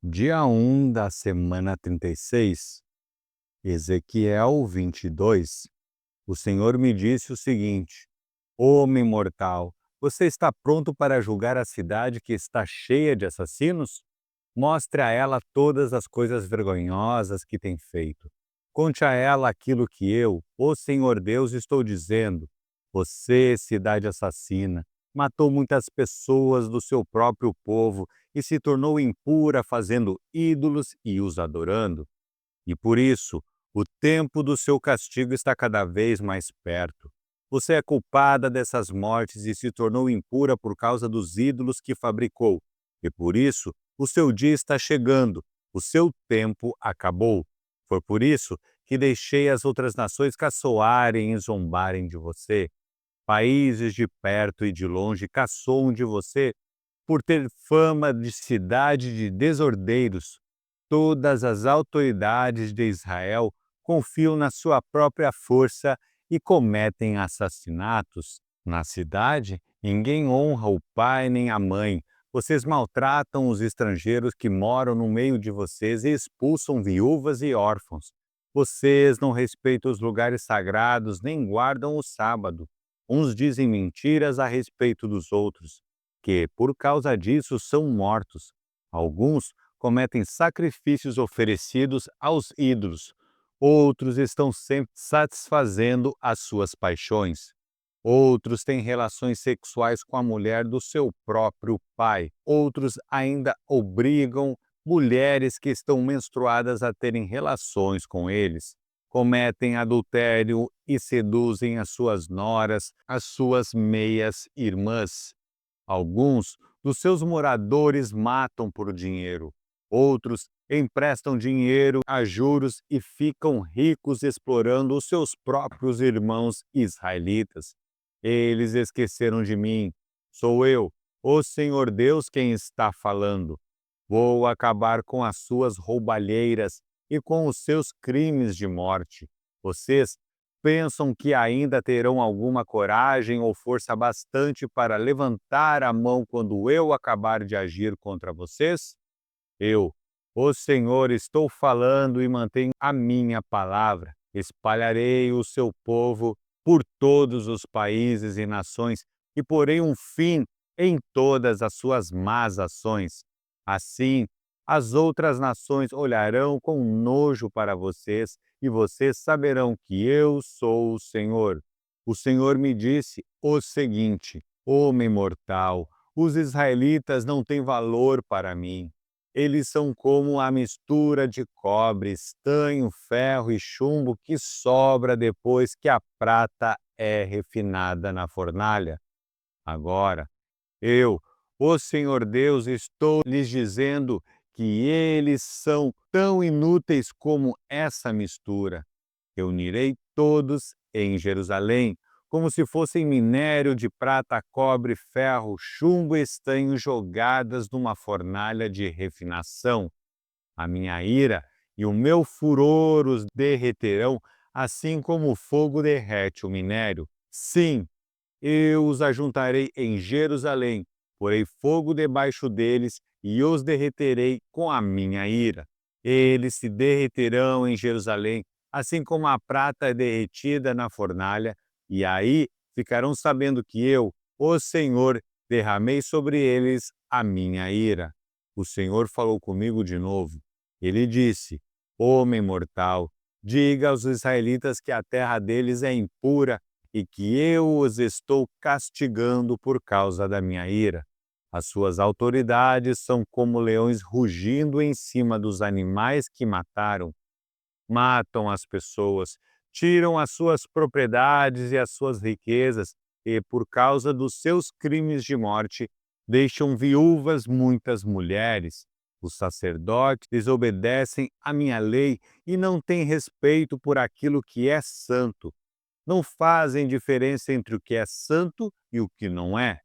Dia 1 da semana 36, Ezequiel 22, o Senhor me disse o seguinte: Homem mortal, você está pronto para julgar a cidade que está cheia de assassinos? Mostre a ela todas as coisas vergonhosas que tem feito. Conte a ela aquilo que eu, o Senhor Deus, estou dizendo. Você, cidade assassina, matou muitas pessoas do seu próprio povo e se tornou impura fazendo ídolos e os adorando. E por isso, o tempo do seu castigo está cada vez mais perto. Você é culpada dessas mortes e se tornou impura por causa dos ídolos que fabricou. E por isso, o seu dia está chegando, o seu tempo acabou. Foi por isso que deixei as outras nações caçoarem e zombarem de você. Países de perto e de longe caçoam de você por ter fama de cidade de desordeiros. Todas as autoridades de Israel confiam na sua própria força e cometem assassinatos. Na cidade, ninguém honra o pai nem a mãe. Vocês maltratam os estrangeiros que moram no meio de vocês e expulsam viúvas e órfãos. Vocês não respeitam os lugares sagrados nem guardam o sábado. Uns dizem mentiras a respeito dos outros, que por causa disso são mortos. Alguns cometem sacrifícios oferecidos aos ídolos. Outros estão sempre satisfazendo as suas paixões. Outros têm relações sexuais com a mulher do seu próprio pai. Outros ainda obrigam mulheres que estão menstruadas a terem relações com eles. Cometem adultério e seduzem as suas noras, as suas meias-irmãs. Alguns dos seus moradores matam por dinheiro. Outros emprestam dinheiro a juros e ficam ricos explorando os seus próprios irmãos israelitas. Eles esqueceram de mim. Sou eu, o Senhor Deus, quem está falando. Vou acabar com as suas roubalheiras e com os seus crimes de morte. Vocês pensam que ainda terão alguma coragem ou força bastante para levantar a mão quando eu acabar de agir contra vocês? Eu, o Senhor, estou falando e mantenho a minha palavra. Espalharei o seu povo por todos os países e nações e porei um fim em todas as suas más ações. Assim, as outras nações olharão com nojo para vocês e vocês saberão que eu sou o Senhor. O Senhor me disse o seguinte: Homem mortal, os israelitas não têm valor para mim. Eles são como a mistura de cobre, estanho, ferro e chumbo que sobra depois que a prata é refinada na fornalha. Agora, eu, o Senhor Deus, estou lhes dizendo que eles são tão inúteis como essa mistura. Reunirei todos em Jerusalém, como se fossem minério de prata, cobre, ferro, chumbo e estanho jogadas numa fornalha de refinação. A minha ira e o meu furor os derreterão, assim como o fogo derrete o minério. Sim, eu os ajuntarei em Jerusalém, porei fogo debaixo deles e os derreterei com a minha ira. Eles se derreterão em Jerusalém, assim como a prata é derretida na fornalha, e aí ficarão sabendo que eu, o Senhor, derramei sobre eles a minha ira. O Senhor falou comigo de novo. Ele disse: Homem mortal, diga aos israelitas que a terra deles é impura e que eu os estou castigando por causa da minha ira. As suas autoridades são como leões rugindo em cima dos animais que mataram. Matam as pessoas, tiram as suas propriedades e as suas riquezas, e, por causa dos seus crimes de morte, deixam viúvas muitas mulheres. Os sacerdotes desobedecem à minha lei e não têm respeito por aquilo que é santo. Não fazem diferença entre o que é santo e o que não é.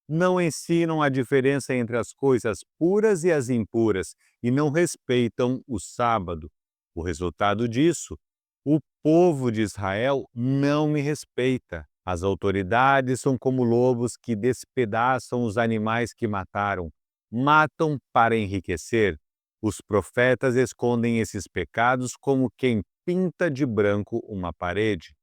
Não ensinam a diferença entre as coisas puras e as impuras e não respeitam o sábado. O resultado disso, o povo de Israel não me respeita. As autoridades são como lobos que despedaçam os animais que mataram, matam para enriquecer. Os profetas escondem esses pecados como quem pinta de branco uma parede.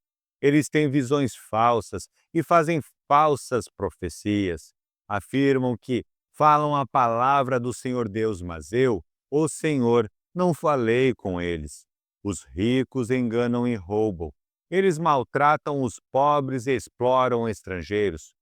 Eles têm visões falsas e fazem falsas profecias. Afirmam que falam a palavra do Senhor Deus, mas eu, o Senhor, não falei com eles. Os ricos enganam e roubam. Eles maltratam os pobres e exploram estrangeiros.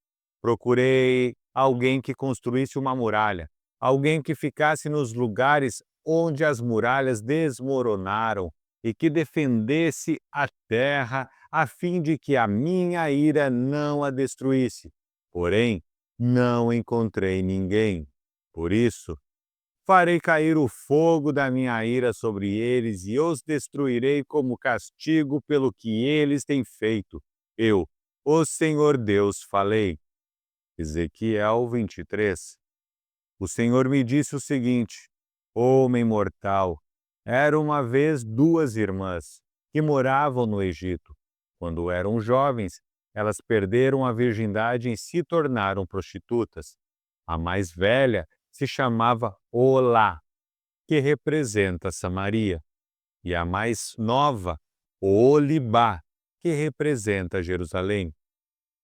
Procurei alguém que construísse uma muralha, alguém que ficasse nos lugares onde as muralhas desmoronaram e que defendesse a terra a fim de que a minha ira não a destruísse. Porém, não encontrei ninguém. Por isso, farei cair o fogo da minha ira sobre eles e os destruirei como castigo pelo que eles têm feito. Eu, o Senhor Deus, falei. Ezequiel 23. O Senhor me disse o seguinte: Homem mortal, eram uma vez duas irmãs que moravam no Egito. Quando eram jovens, elas perderam a virgindade e se tornaram prostitutas. A mais velha se chamava Olá, que representa Samaria, e a mais nova, Olibá, que representa Jerusalém.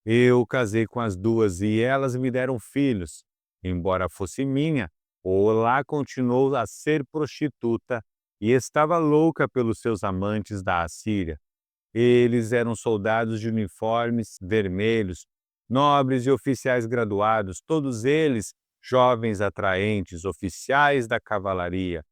Eu casei com as duas e elas me deram filhos. Embora fosse minha, Olá continuou a ser prostituta e estava louca pelos seus amantes da Assíria. Eles eram soldados de uniformes vermelhos, nobres e oficiais graduados, todos eles jovens atraentes, oficiais da cavalaria.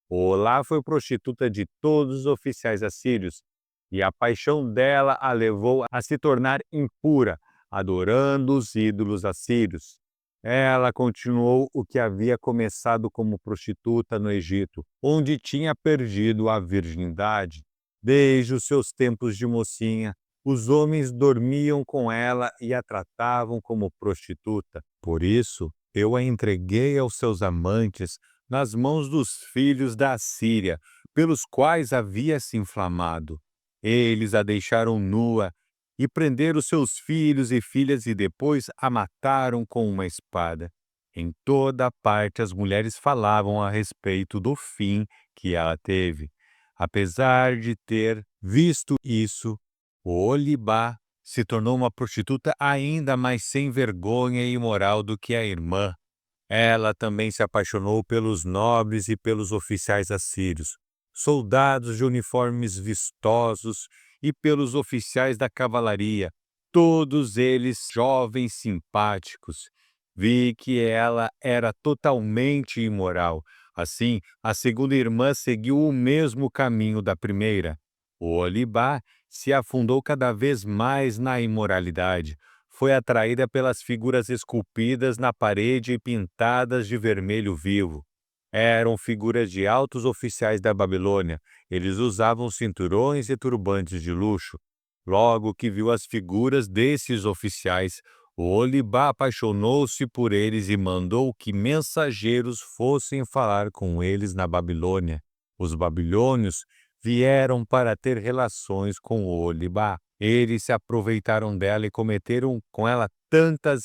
Olá foi prostituta de todos os oficiais assírios, e a paixão dela a levou a se tornar impura, adorando os ídolos assírios. Ela continuou o que havia começado como prostituta no Egito, onde tinha perdido a virgindade. Desde os seus tempos de mocinha, os homens dormiam com ela e a tratavam como prostituta. Por isso, eu a entreguei aos seus amantes nas mãos dos filhos da Assíria, pelos quais havia se inflamado. Eles a deixaram nua e prenderam seus filhos e filhas e depois a mataram com uma espada. Em toda parte as mulheres falavam a respeito do fim que ela teve. Apesar de ter visto isso, Olibá se tornou uma prostituta ainda mais sem vergonha e imoral do que a irmã. Ela também se apaixonou pelos nobres e pelos oficiais assírios, soldados de uniformes vistosos e pelos oficiais da cavalaria, todos eles jovens simpáticos. Vi que ela era totalmente imoral. Assim, a segunda irmã seguiu o mesmo caminho da primeira. O Olibá se afundou cada vez mais na imoralidade. Foi atraída pelas figuras esculpidas na parede e pintadas de vermelho vivo. Eram figuras de altos oficiais da Babilônia. Eles usavam cinturões e turbantes de luxo. Logo que viu as figuras desses oficiais, o Olibá apaixonou-se por eles e mandou que mensageiros fossem falar com eles na Babilônia. Os babilônios vieram para ter relações com o Olibá. Eles se aproveitaram dela e cometeram com ela tantas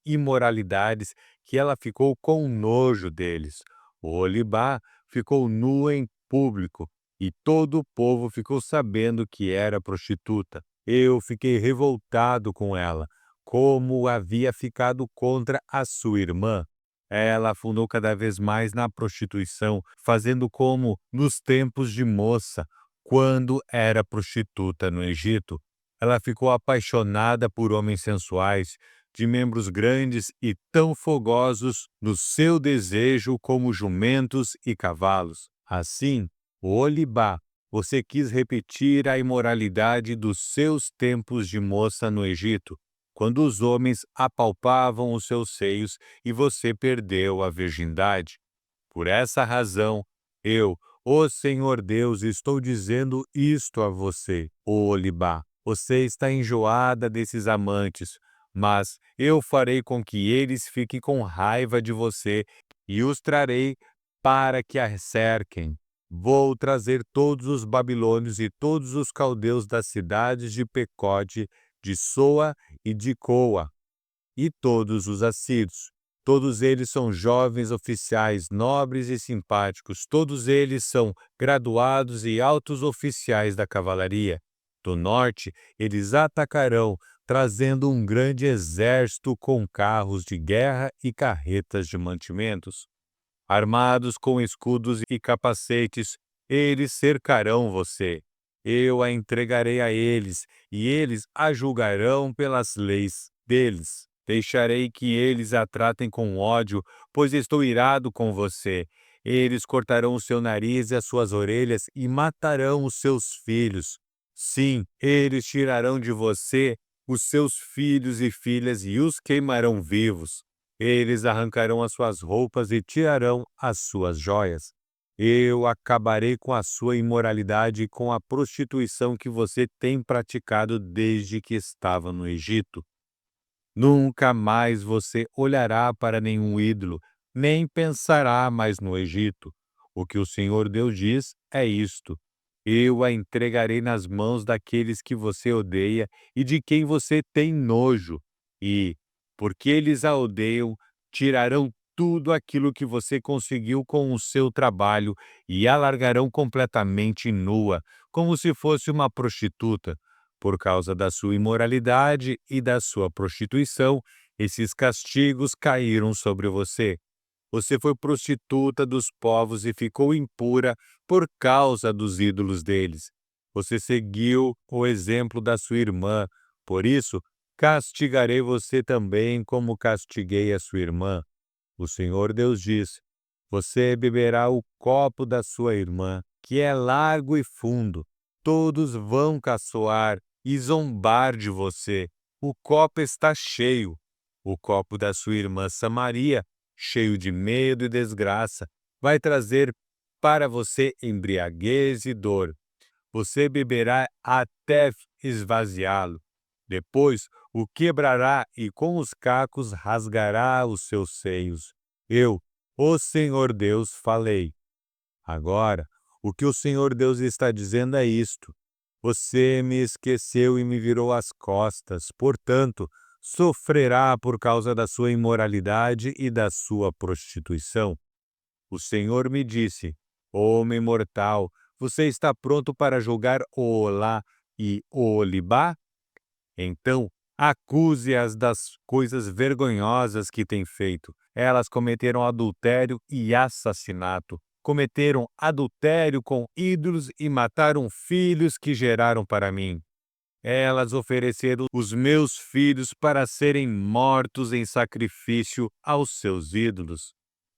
imoralidades que ela ficou com nojo deles. O Olibá ficou nua em público e todo o povo ficou sabendo que era prostituta. Eu fiquei revoltado com ela, como havia ficado contra a sua irmã. Ela afundou cada vez mais na prostituição, fazendo como nos tempos de moça, quando era prostituta no Egito. Ela ficou apaixonada por homens sensuais, de membros grandes e tão fogosos no seu desejo como jumentos e cavalos. Assim, Olibá, você quis repetir a imoralidade dos seus tempos de moça no Egito, quando os homens apalpavam os seus seios e você perdeu a virgindade. Por essa razão, eu, o Senhor Deus, estou dizendo isto a você, Olibá. Você está enjoada desses amantes, mas eu farei com que eles fiquem com raiva de você e os trarei para que a cerquem. Vou trazer todos os babilônios e todos os caldeus das cidades de Pecode, de Soa e de Coa, e todos os assírios. Todos eles são jovens oficiais nobres e simpáticos. Todos eles são graduados e altos oficiais da cavalaria. Do norte, eles atacarão, trazendo um grande exército com carros de guerra e carretas de mantimentos. Armados com escudos e capacetes, eles cercarão você. Eu a entregarei a eles, e eles a julgarão pelas leis deles. Deixarei que eles a tratem com ódio, pois estou irado com você. Eles cortarão o seu nariz e as suas orelhas e matarão os seus filhos. Sim, eles tirarão de você os seus filhos e filhas e os queimarão vivos. Eles arrancarão as suas roupas e tirarão as suas joias. Eu acabarei com a sua imoralidade e com a prostituição que você tem praticado desde que estava no Egito. Nunca mais você olhará para nenhum ídolo, nem pensará mais no Egito. O que o Senhor Deus diz é isto: eu a entregarei nas mãos daqueles que você odeia e de quem você tem nojo, e, porque eles a odeiam, tirarão tudo aquilo que você conseguiu com o seu trabalho e a largarão completamente nua, como se fosse uma prostituta. Por causa da sua imoralidade e da sua prostituição, esses castigos caíram sobre você. Você foi prostituta dos povos e ficou impura por causa dos ídolos deles. Você seguiu o exemplo da sua irmã, por isso castigarei você também como castiguei a sua irmã. O Senhor Deus diz: você beberá o copo da sua irmã, que é largo e fundo. Todos vão caçoar e zombar de você. O copo está cheio. O copo da sua irmã Samaria, cheio de medo e desgraça, vai trazer para você embriaguez e dor. Você beberá até esvaziá-lo. Depois o quebrará e com os cacos rasgará os seus seios. Eu, o Senhor Deus, falei. Agora, o que o Senhor Deus está dizendo é isto: você me esqueceu e me virou as costas, portanto, sofrerá por causa da sua imoralidade e da sua prostituição. O Senhor me disse: homem mortal, você está pronto para julgar Oolá e Oolibá? Então, acuse-as das coisas vergonhosas que têm feito. Elas cometeram adultério e assassinato. Cometeram adultério com ídolos e mataram filhos que geraram para mim. Elas ofereceram os meus filhos para serem mortos em sacrifício aos seus ídolos.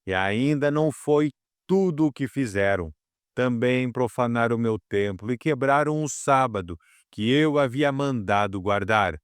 E ainda não foi tudo o que fizeram. Também profanaram o meu templo e quebraram o sábado, que eu havia mandado guardar.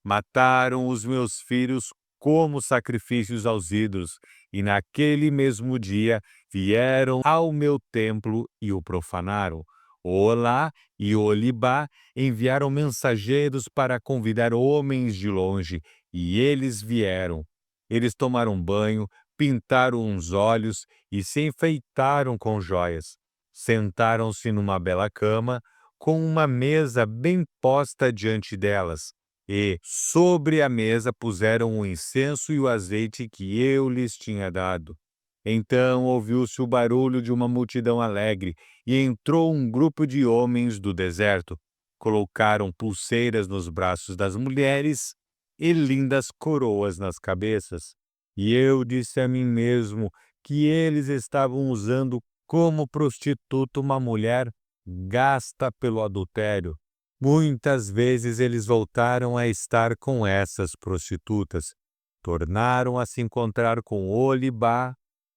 Mataram os meus filhos como sacrifícios aos ídolos, e naquele mesmo dia vieram ao meu templo e o profanaram. Olá e Olibá enviaram mensageiros para convidar homens de longe, e eles vieram. Eles tomaram banho, pintaram os olhos e se enfeitaram com joias. Sentaram-se numa bela cama, com uma mesa bem posta diante delas, e sobre a mesa puseram o incenso e o azeite que eu lhes tinha dado. Então ouviu-se o barulho de uma multidão alegre, e entrou um grupo de homens do deserto. Colocaram pulseiras nos braços das mulheres e lindas coroas nas cabeças. E eu disse a mim mesmo que eles estavam usando como prostituta uma mulher gasta pelo adultério. Muitas vezes eles voltaram a estar com essas prostitutas. Tornaram a se encontrar com Olibá,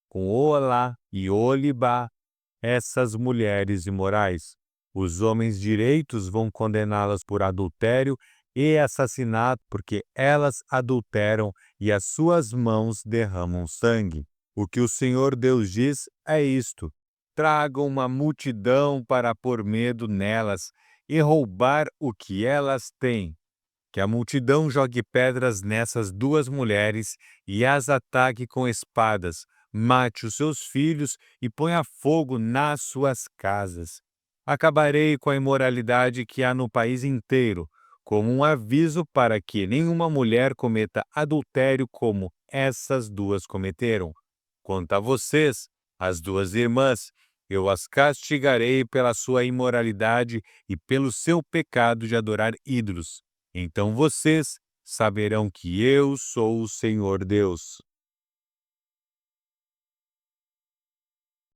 com Olá e Olibá, essas mulheres imorais. Os homens direitos vão condená-las por adultério e assassinato, porque elas adulteram e as suas mãos derramam sangue. O que o Senhor Deus diz é isto: tragam uma multidão para pôr medo nelas e roubar o que elas têm. Que a multidão jogue pedras nessas duas mulheres e as ataque com espadas, mate os seus filhos e ponha fogo nas suas casas. Acabarei com a imoralidade que há no país inteiro, como um aviso para que nenhuma mulher cometa adultério como essas duas cometeram. Quanto a vocês, as duas irmãs, eu as castigarei pela sua imoralidade e pelo seu pecado de adorar ídolos. Então vocês saberão que eu sou o Senhor Deus.